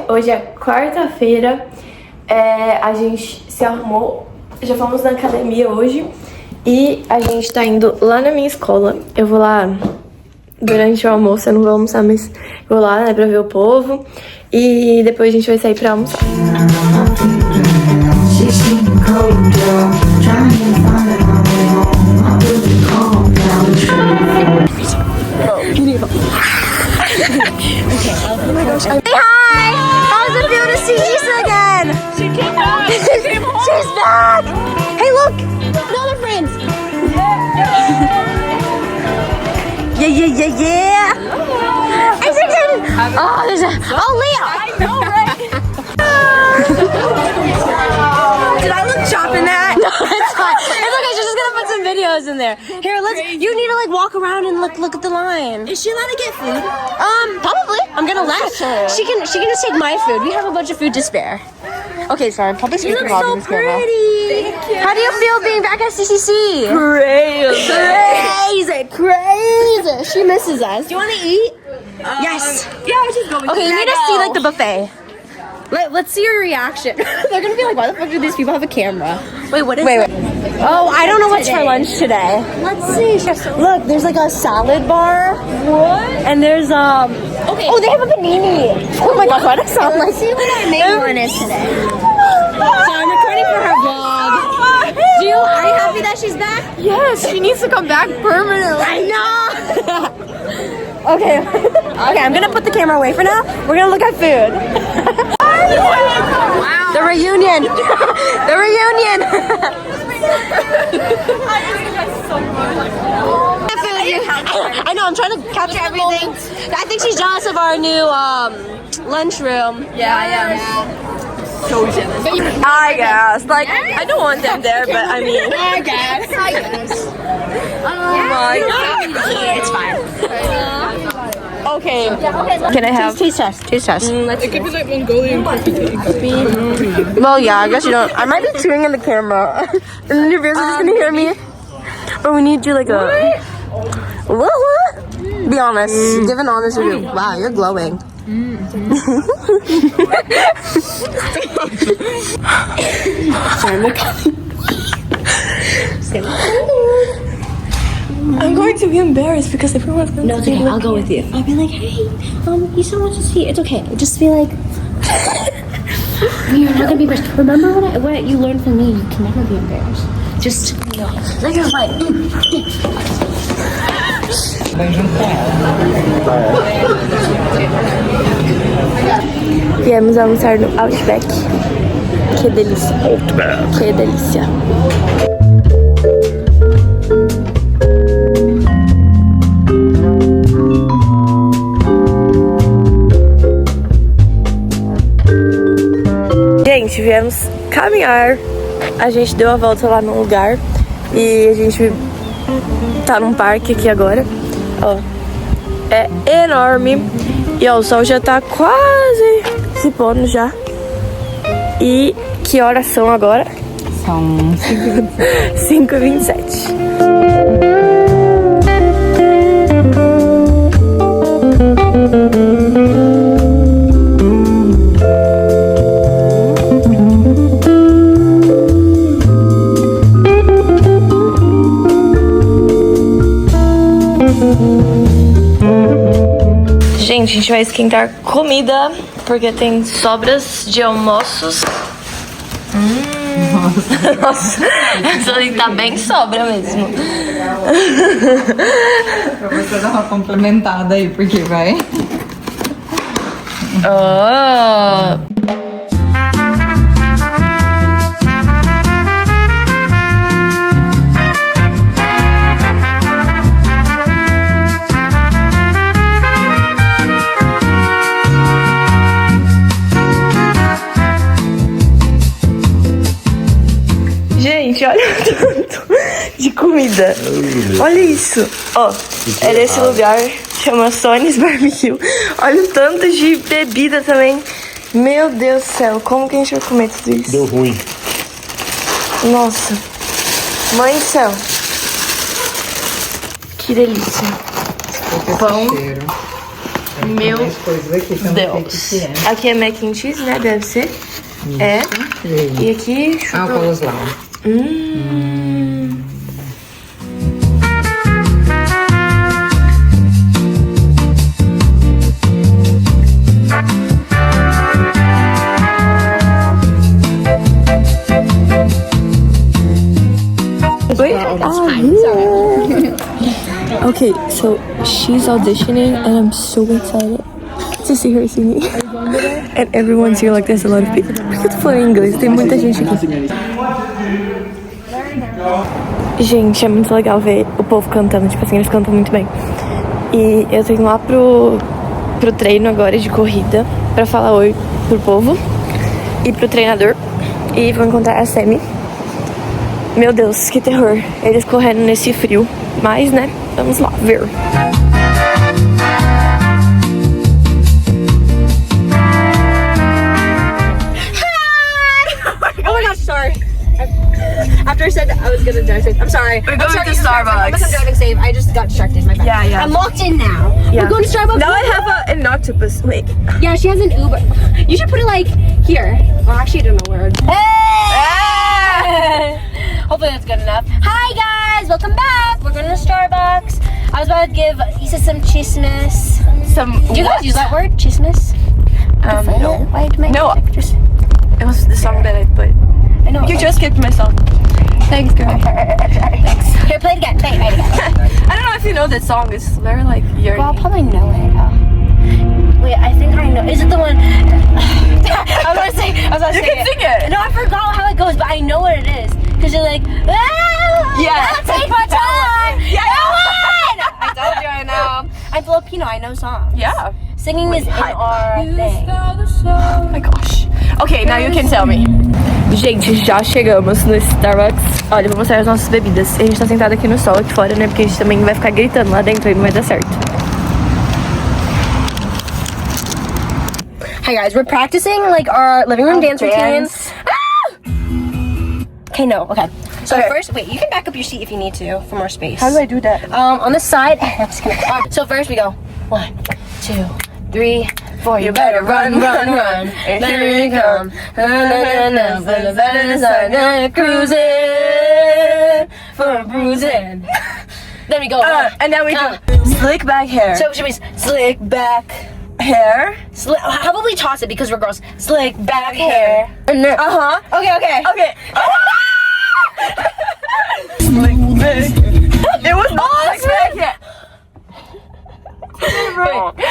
Hoje é quarta-feira, a gente se arrumou, já fomos na academia hoje e a gente tá indo lá na minha escola. Eu vou lá durante o almoço, eu não vou almoçar, mas vou lá, né, pra ver o povo e depois a gente vai sair pra almoçar. Say hi! How's it feel to see Issa again? She came back! She's back! Hey, look! Another friends! Yeah! Oh, there's a... Oh, Leah! I know, right? Did I look chopped in that? No, it's fine. It's okay, she's just gonna put some videos in there. Here, you need to like walk around and look at the line. Is she allowed to get food? Probably. I'm gonna let her. She can just take my food. We have a bunch of food to spare. Okay, sorry, public speaking. You look so pretty. Thank you. How do you feel being back at CCC? Crazy. She misses us. Do you want to eat? Yes. Yeah, I just go. Okay, you need to see like the buffet. Let's see your reaction. They're gonna be like, why the fuck do these people have a camera? Wait, what is it? Oh, I don't know what's for lunch today. Let's see. Look, there's like a salad bar. What? And there's okay. Oh, they have a panini. Oh my gosh, why does it sound like? Let's see what our main one is today. So I'm recording for her vlog. Are you happy that she's back? Yes, she needs to come back permanently. I know. Okay, I'm gonna put the camera away for now. We're gonna look at food. Wow. The reunion. The reunion. I know, I'm trying to capture everything. I think she's jealous of our new lunchroom. Yeah, I am. So jealous. I guess. Like, I don't want them there, but I mean. I guess. Oh my god. It's fine. Okay. Can I have taste test? It could be like Mongolian cookie. Well, yeah, I guess you don't. I might be chewing in the camera. And then your viewers are just gonna hear me. Or we need to do like a. What? Be honest. Give an honest review. Wow, you're glowing. I'm going to be embarrassed because everyone's going to. No, it's okay. I'll go with you. I'll be like, hey, you so much to see. It's okay. Just be like, you're not gonna be embarrassed. Remember what you learned from me? You can never be embarrassed. Just, let your fight. Viemos almoçar no Outback. Que delícia. Que delícia. Gente, viemos caminhar. A gente deu a volta lá no lugar e a gente tá num parque aqui agora. Ó, é enorme e ó, o sol já tá quase se pondo já. E que horas são agora? São 5h27. Gente, a gente vai esquentar comida porque tem sobras de almoços. Nossa, essa aí tá bem sobra mesmo. pra você dar uma complementada aí, porque vai. Oh. Gente, olha o tanto de comida. Olha isso. Ó, é desse lugar, chama Sony's Barbecue. Olha o tanto de bebida também. Meu Deus do céu, como que a gente vai comer tudo isso? Deu ruim. Nossa. Mãe do céu. Que delícia. Pão. Meu As coisas aqui, que eu não sei o Deus. que é. Aqui é mac and cheese, né? Deve ser. É. E aqui... Ah, o coleslaw. Wait. Okay, so she's auditioning and I'm so excited to see her singing. And everyone's here, like there's a lot of people. Por que eu tô falando em inglês? Tem muita gente aqui. Gente, é muito legal ver o povo cantando, tipo assim, eles cantam muito bem. E eu tenho lá pro treino agora de corrida pra falar oi pro povo e pro treinador. E vou encontrar a Semi. Meu Deus, que terror. Eles correndo nesse frio. Mas, né, vamos lá ver. Oh my gosh, sorry. After I said I was gonna drive safe, I'm sorry. We're going I'm sorry, to Starbucks. I'm driving safe. I just got distracted. My bad. Yeah. I'm locked in now. Yeah. We're going to Starbucks. Now I have an octopus. Wait. Yeah, she has an Uber. You should put it like here. Well, actually, I don't know where. Hey! Hopefully that's good enough. Hi guys, welcome back. We're going to Starbucks. I was about to give Issa some chismes. Do you guys use that word, chismes? No. Why do my No. just? It was the song that I put. I know. You just skipped my song. Thanks, girl. Thanks. Here, play it again. Play it again. I don't know if you know that song. It's very like yearning. Well, I'll probably know it. Wait, I think I know. Is it the one? I was about to say. You can sing it. No, I forgot how it goes, but I know what it is. Cause you're like, Yeah. take my time. Yeah. I told you I know. I'm Filipino. I know songs. Yeah. Singing is in our thing. Oh my gosh. Okay, now you can tell me. Gente, já chegamos no Starbucks. Olha, vou mostrar as nossas bebidas. A gente tá sentado aqui no sol aqui fora, né? Porque a gente também vai ficar gritando lá dentro e não vai dar certo. Hi guys, we're practicing like our living room dance routines. Okay, no, okay. So Okay. first, wait, you can back up your seat if you need to for more space. How do I do that? On the side, I'm just gonna. So first we go 1, 2, 3, 4. You better run, run, run. Here you come. Na, na, na, na, for the better side. Now you're cruising for a bruising. Then we go. And then we do slick back hair. So should we slick back hair. how about we toss it because we're girls? Slick back hair. And then, Okay, okay. Okay. Slick back. It was not slick back hair.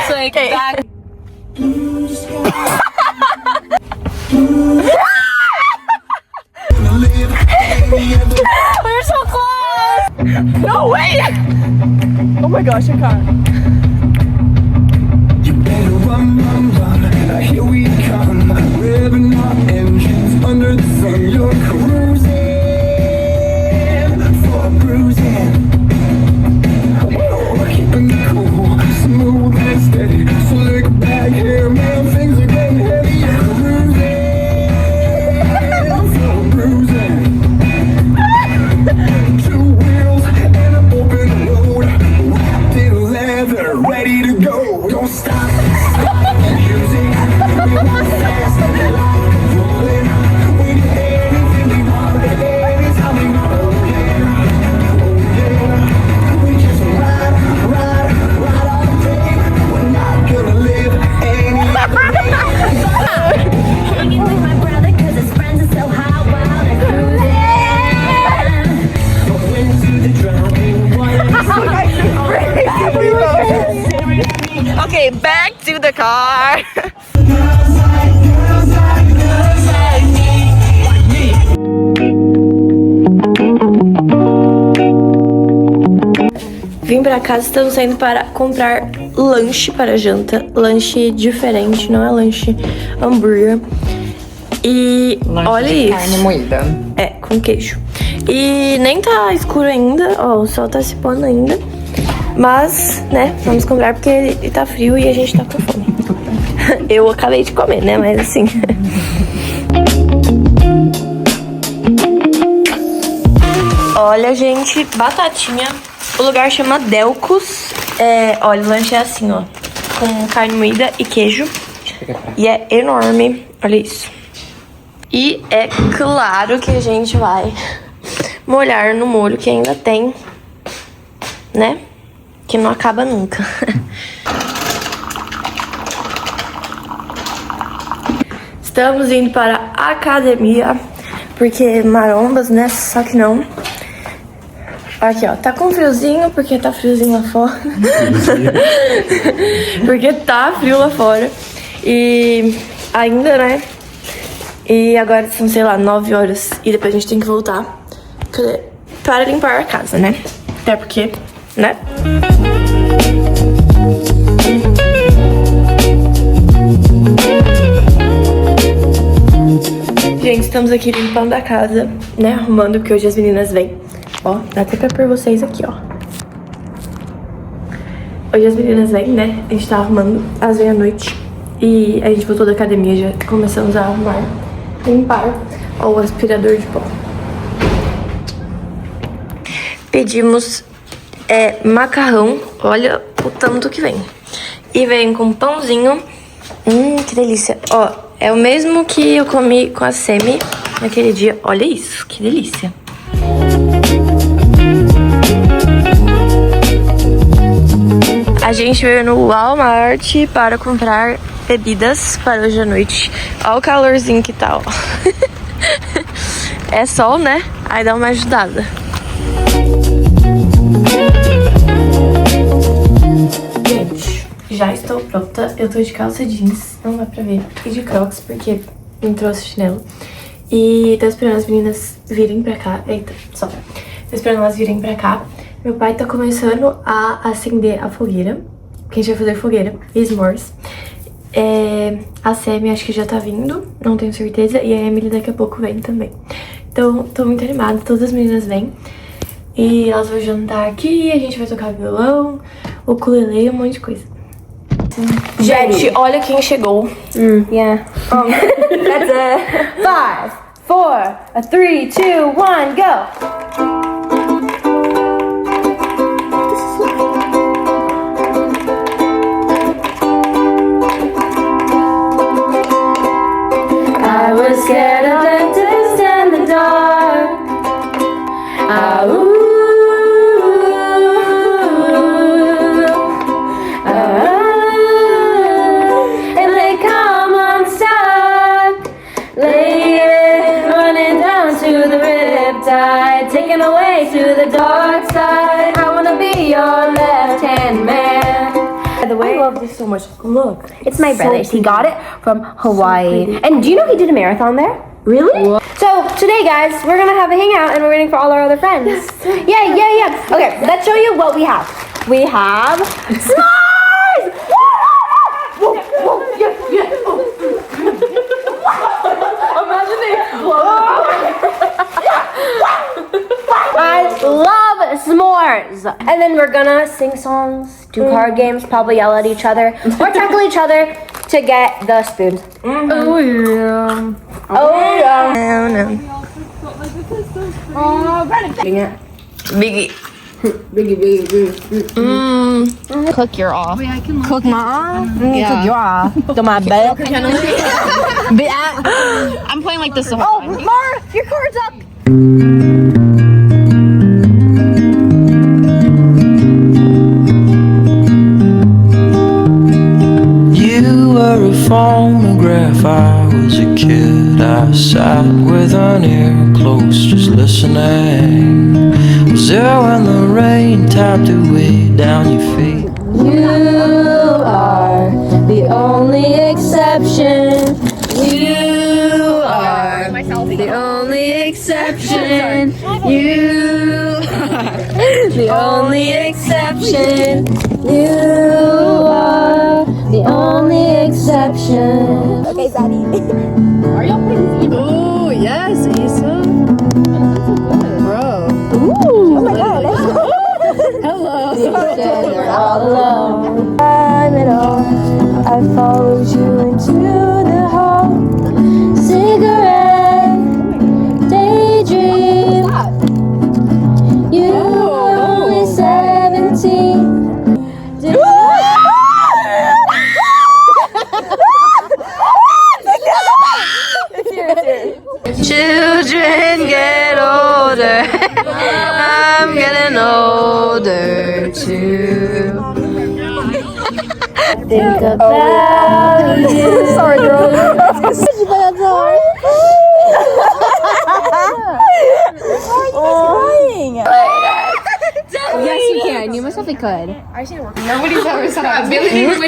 Slick Okay. back. We're so close. No way! Oh my gosh, I can't. You better run, run, run. Here we come. Revving our engines under the sun. You're cruising for bruising. Whoa, keeping it cool, smooth and steady. Slick back hair, man, things are getting heavy. You're cruising for bruising. 2 wheels and an open road, wrapped in leather, ready to go. Don't stop, stop the music. We want fast, like rolling. We do anything we want, anytime we want. Oh yeah, oh yeah. We just ride, ride, ride all day. We're not gonna live any other way. Hanging with my brother 'cause his friends are so hot, wild and cruising. Into the drowning water. Okay, back to the car. Vim pra casa, estamos saindo para comprar lanche para janta. Lanche diferente, não é lanche hambúrguer. E olha isso. Carne moída. É, com queijo. E nem tá escuro ainda, ó, o sol tá se pondo ainda. Mas, né, vamos comprar porque tá frio e a gente tá com fome. Eu acabei de comer, né, mas assim... Olha, gente, batatinha. O lugar chama Delcos. É, olha, o lanche é assim, ó. com carne moída e queijo. E é enorme, olha isso. E é claro que a gente vai molhar no molho que ainda tem, né? Que não acaba nunca. Estamos indo para a academia, porque marombas, né? Só que não. Aqui, ó, tá com friozinho, porque tá friozinho lá fora. Porque tá frio lá fora. E ainda, né? E agora são, sei lá, 9 horas. E depois a gente tem que voltar para limpar a casa, né? Até porque, né? Gente, estamos aqui limpando a casa, né? Arrumando, porque hoje as meninas vêm. Ó, dá até pra pôr vocês aqui, ó. Hoje as meninas vêm, né? A gente tá arrumando às meia-noite. E a gente voltou da academia, já começamos a arrumar, limpar. Ó, o aspirador de pó. Pedimos macarrão, olha o tanto que vem. E vem com pãozinho. Que delícia. Ó, é o mesmo que eu comi com a Semi naquele dia. Olha isso, que delícia. A gente veio no Walmart para comprar bebidas para hoje à noite. Olha o calorzinho que tá, ó. É sol, né? Aí dá uma ajudada. Gente, já estou pronta. Eu tô de calça jeans, não dá pra ver. E de crocs, porque não trouxe chinelo. E tô esperando as meninas virem pra cá. Eita, só. Tô esperando elas virem pra cá. Meu pai tá começando a acender a fogueira. Que a gente vai fazer fogueira e s'mores. A Semi acho que já tá vindo, não tenho certeza. E a Emily daqui a pouco vem também. Então, tô muito animada, todas as meninas vêm. E elas vão jantar aqui, a gente vai tocar violão, ukulele, um monte de coisa. Gente, olha quem chegou. Yeah. That's it. 5, 4, 3, 2, 1, go. I was scared of dentists in the dark. And they come unstuck, running down to the riptide, taken away to the dark side. I wanna be your left-hand man. By the way, I love this so much. Look, it's my brother's. He got it from Hawaii. And do you know he did a marathon there? Really? What? So today, guys, we're gonna have a hangout and we're waiting for all our other friends. Yeah. Okay, let's show you what we have. We have s'mores! I love s'mores. And then we're gonna sing songs, do card games, probably yell at each other, or tackle each other to get the spoons. Oh yeah. Biggie. Cook your off. Cook my off? Cook your off. To my bed. I'm playing like this the whole time. Oh, Mara, your card's up. You were a phonograph, I was a kid. I sat with an ear close, just listening. Was there when the rain tapped away down your feet? You are the only exception. You are the only exception. You are the only exception. You are the only exception. Okay, Zaddy. Are y'all playing? Oh, yes, Issa. Bro. Ooh. Oh my god. Hello. You're all alone. Time at all. I followed you into the hall. Cigarette. Daydream. You were only 17. think about you. Sorry, girl. Yes, you can. You most definitely could.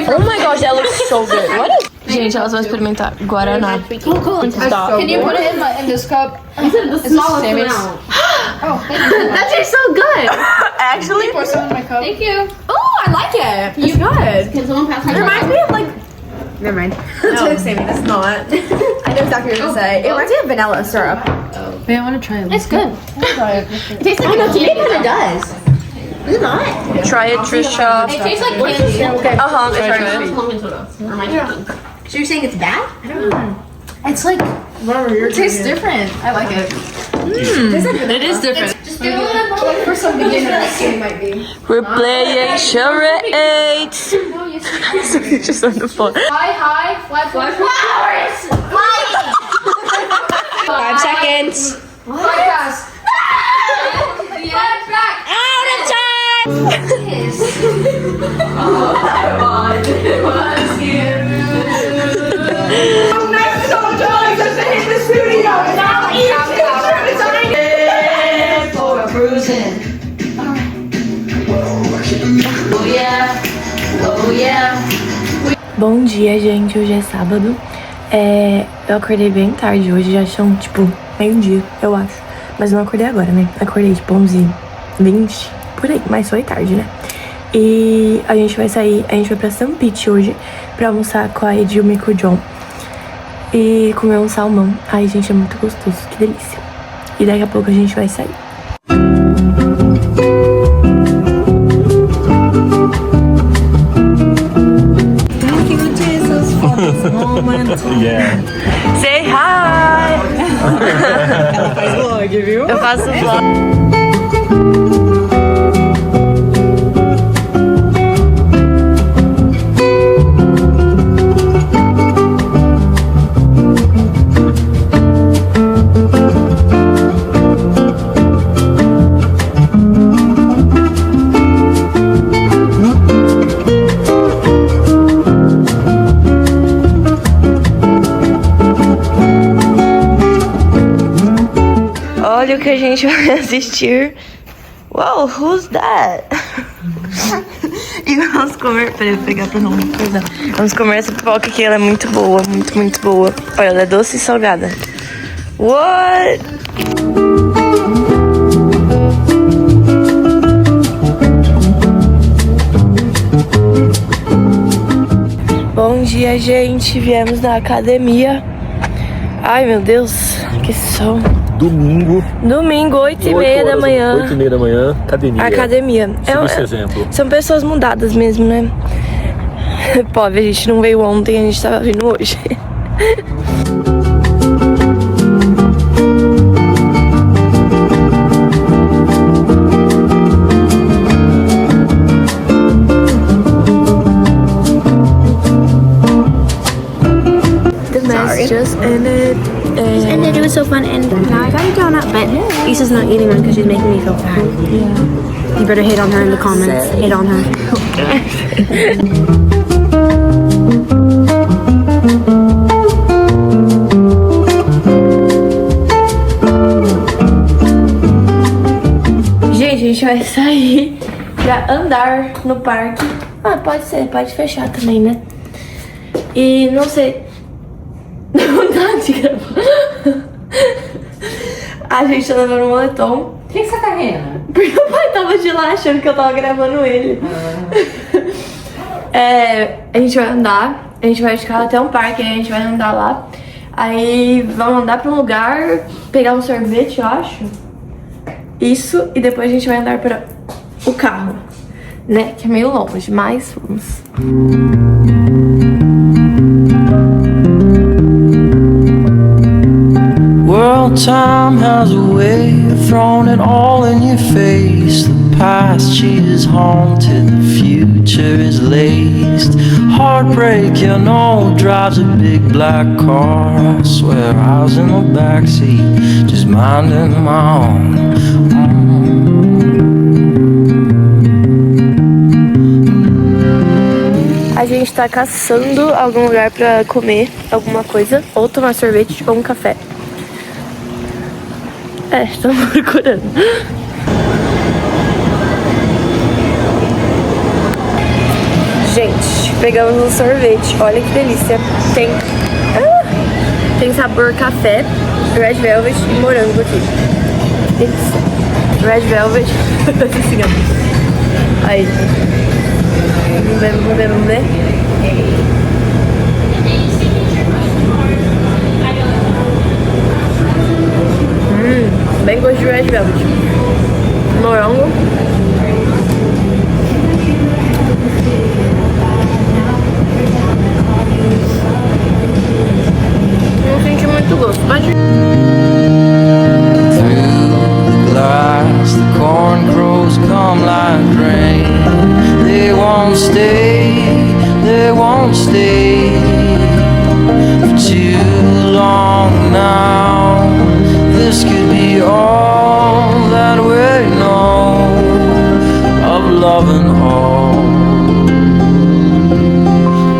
Oh my gosh, that looks so good. What is... Gente, elas vão experimentar Guaraná. Stop. Can you put it in this cup? It's not Sammy's. That tastes so good. Actually, Pour some in my cup. Thank you. Oh, I like it. It's good. Can someone pass me? it reminds me of like... Never mind. No, Sammy, that's not. I know exactly what you're gonna say. It reminds me of vanilla syrup. Wait, I want to try it. It's good. It tastes like to me it kind of does. Is it not? Try it, Trisha. It tastes like candy. Uh-huh, it's right. So you're saying it's bad? I don't know. It's like it tastes different. I like it. It is different. Just give it like for some beginners, it might be. We're playing charades. Just on the phone. Hi, fly flowers. 5 seconds. Fly fast. Out of time. Bom dia, gente. Hoje é sábado. Eu acordei bem tarde hoje, já são tipo meio-dia, eu acho. Mas não acordei agora, né? Acordei tipo 11h20, por aí, mas foi tarde, né? E a gente vai sair, a gente vai pra St. Pete hoje pra almoçar com a Edilma e com o John. E comer um salmão. Ai, gente, é muito gostoso, que delícia. E daqui a pouco a gente vai sair. Yeah. Say hi! Ela faz vlog, viu? Eu faço vlog. Olha o que a gente vai assistir. Wow, who's that? E vamos comer. Peraí, vou pegar pro nome, perdão. Vamos comer essa pipoca que ela é muito boa, muito boa. Olha, ela é doce e salgada. What? Bom dia, gente. Viemos da academia. Ai, meu Deus, que som. Domingo, Domingo, 8h30 da manhã. 8h30 da manhã, academia. Academia. Siga esse exemplo. São pessoas mudadas mesmo, né? Pobre, a gente não veio ontem, a gente tava vindo hoje. The mess just ended. And it was so fun, and now I got a donut, but Issa's not eating one because she's making me feel bad. Yeah. You better hate on her in the comments. Hate on her. Gente, a gente vai sair pra andar no parque. Ah, pode ser, pode fechar também, né? E não sei. Dá vontade de gravar. A gente tá levando um moletom. O que você tá rindo? Porque o pai tava de lá achando que eu tava gravando ele. A gente vai andar, a gente vai de carro até um parque, aí a gente vai andar lá. Aí vamos andar pra um lugar, pegar um sorvete, eu acho. Isso, e depois a gente vai andar pra o carro, né? Que é meio longe, mas vamos. World time has a way of throwing it all in your face. The past is haunted, the future is laced. Heartbreak, you know, drives a big black car. I swear I was in the backseat, just minding my own. A gente tá caçando algum lugar pra comer alguma coisa, ou tomar sorvete ou um café. Estamos procurando. Gente, pegamos um sorvete. Olha que delícia. Tem sabor café, red velvet e morango aqui. Delícia. Red velvet. Assim, ó. Aí. Vamos ver. Bem gosto de red velvet. Morango. Não senti muito gosto, mas... Through the glass, the corn crows come like rain. They won't stay for too long now. This could be all that we know of love and all.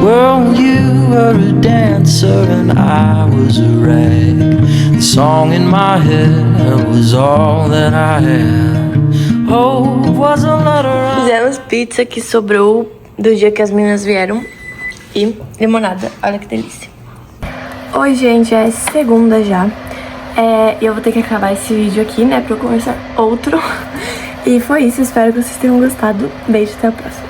Well, you were a dancer and I was a rag. The song in my head was all that I had. Hope was a letter. Fizemos pizza que sobrou do dia que as meninas vieram e limonada. Olha que delícia. Oi, gente, é segunda já. E eu vou ter que acabar esse vídeo aqui, né, pra eu começar outro. E foi isso, espero que vocês tenham gostado. Beijo, até a próxima.